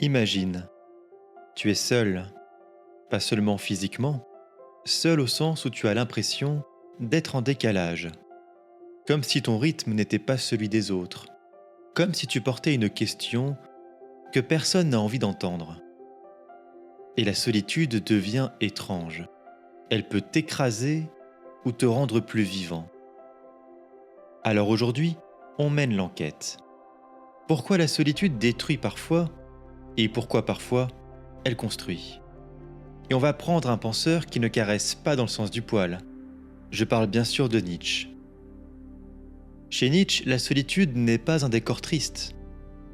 Imagine, tu es seul, pas seulement physiquement, seul au sens où tu as l'impression d'être en décalage, comme si ton rythme n'était pas celui des autres, comme si tu portais une question que personne n'a envie d'entendre. Et la solitude devient étrange. Elle peut t'écraser ou te rendre plus vivant. Alors aujourd'hui, on mène l'enquête. Pourquoi la solitude détruit parfois et pourquoi parfois elle construit. Et on va prendre un penseur qui ne caresse pas dans le sens du poil. Je parle bien sûr de Nietzsche. Chez Nietzsche, la solitude n'est pas un décor triste.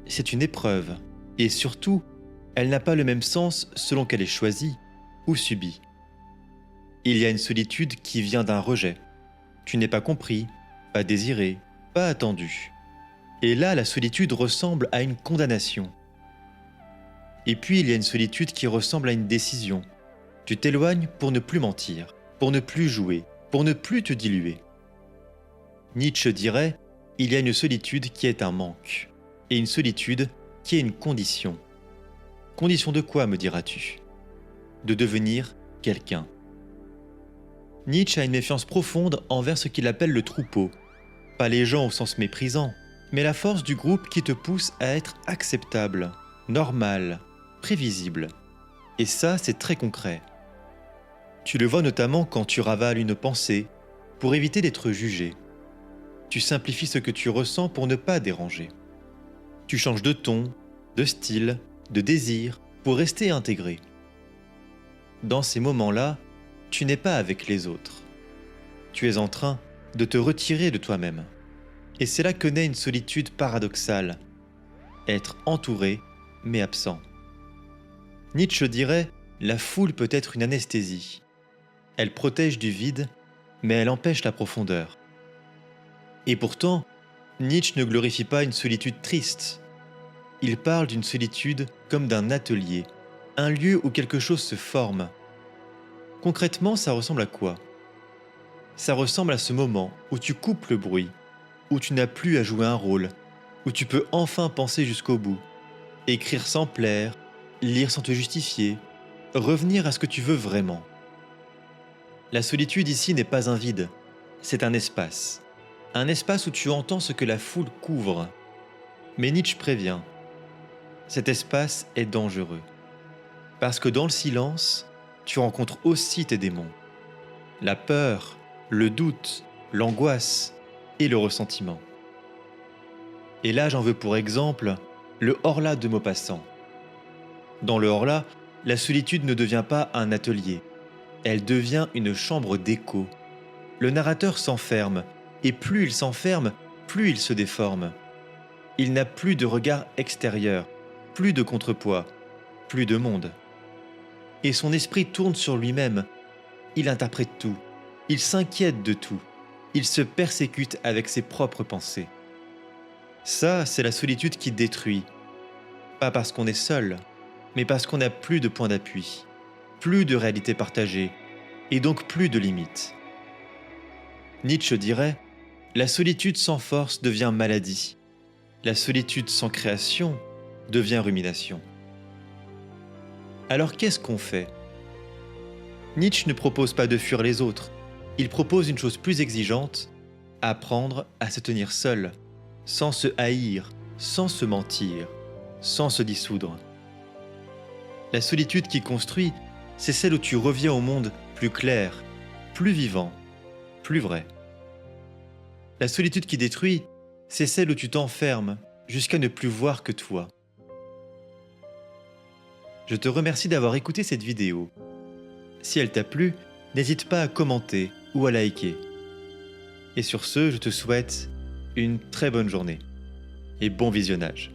C'est une épreuve. Et surtout, elle n'a pas le même sens selon qu'elle est choisie ou subie. Il y a une solitude qui vient d'un rejet. Tu n'es pas compris, pas désiré, pas attendu. Et là, la solitude ressemble à une condamnation. Et puis, il y a une solitude qui ressemble à une décision. Tu t'éloignes pour ne plus mentir, pour ne plus jouer, pour ne plus te diluer. Nietzsche dirait, il y a une solitude qui est un manque, et une solitude qui est une condition. Condition de quoi, me diras-tu? De devenir quelqu'un. Nietzsche a une méfiance profonde envers ce qu'il appelle le troupeau. Pas les gens au sens méprisant, mais la force du groupe qui te pousse à être acceptable, normal, prévisible. Et ça, c'est très concret. Tu le vois notamment quand tu ravales une pensée, pour éviter d'être jugé. Tu simplifies ce que tu ressens pour ne pas déranger. Tu changes de ton, de style, de désir, pour rester intégré. Dans ces moments-là, tu n'es pas avec les autres. Tu es en train de te retirer de toi-même. Et c'est là que naît une solitude paradoxale. Être entouré, mais absent. Nietzsche dirait, la foule peut être une anesthésie. Elle protège du vide, mais elle empêche la profondeur. Et pourtant, Nietzsche ne glorifie pas une solitude triste. Il parle d'une solitude comme d'un atelier, un lieu où quelque chose se forme. Concrètement, ça ressemble à quoi? Ça ressemble à ce moment où tu coupes le bruit, où tu n'as plus à jouer un rôle, où tu peux enfin penser jusqu'au bout, écrire sans plaire, lire sans te justifier, revenir à ce que tu veux vraiment. La solitude ici n'est pas un vide, c'est un espace. Un espace où tu entends ce que la foule couvre. Mais Nietzsche prévient, cet espace est dangereux. Parce que dans le silence, tu rencontres aussi tes démons. La peur, le doute, l'angoisse et le ressentiment. Et là, j'en veux pour exemple le Horla de Maupassant. Dans le Horla, la solitude ne devient pas un atelier. Elle devient une chambre d'écho. Le narrateur s'enferme, et plus il s'enferme, plus il se déforme. Il n'a plus de regard extérieur, plus de contrepoids, plus de monde. Et son esprit tourne sur lui-même. Il interprète tout, il s'inquiète de tout, il se persécute avec ses propres pensées. Ça, c'est la solitude qui détruit. Pas parce qu'on est seul, mais parce qu'on n'a plus de point d'appui, plus de réalité partagée, et donc plus de limites. Nietzsche dirait, la solitude sans force devient maladie. La solitude sans création devient rumination. Alors qu'est-ce qu'on fait? Nietzsche ne propose pas de fuir les autres. Il propose une chose plus exigeante, apprendre à se tenir seul, sans se haïr, sans se mentir, sans se dissoudre. La solitude qui construit, c'est celle où tu reviens au monde plus clair, plus vivant, plus vrai. La solitude qui détruit, c'est celle où tu t'enfermes jusqu'à ne plus voir que toi. Je te remercie d'avoir écouté cette vidéo. Si elle t'a plu, n'hésite pas à commenter ou à liker. Et sur ce, je te souhaite une très bonne journée et bon visionnage.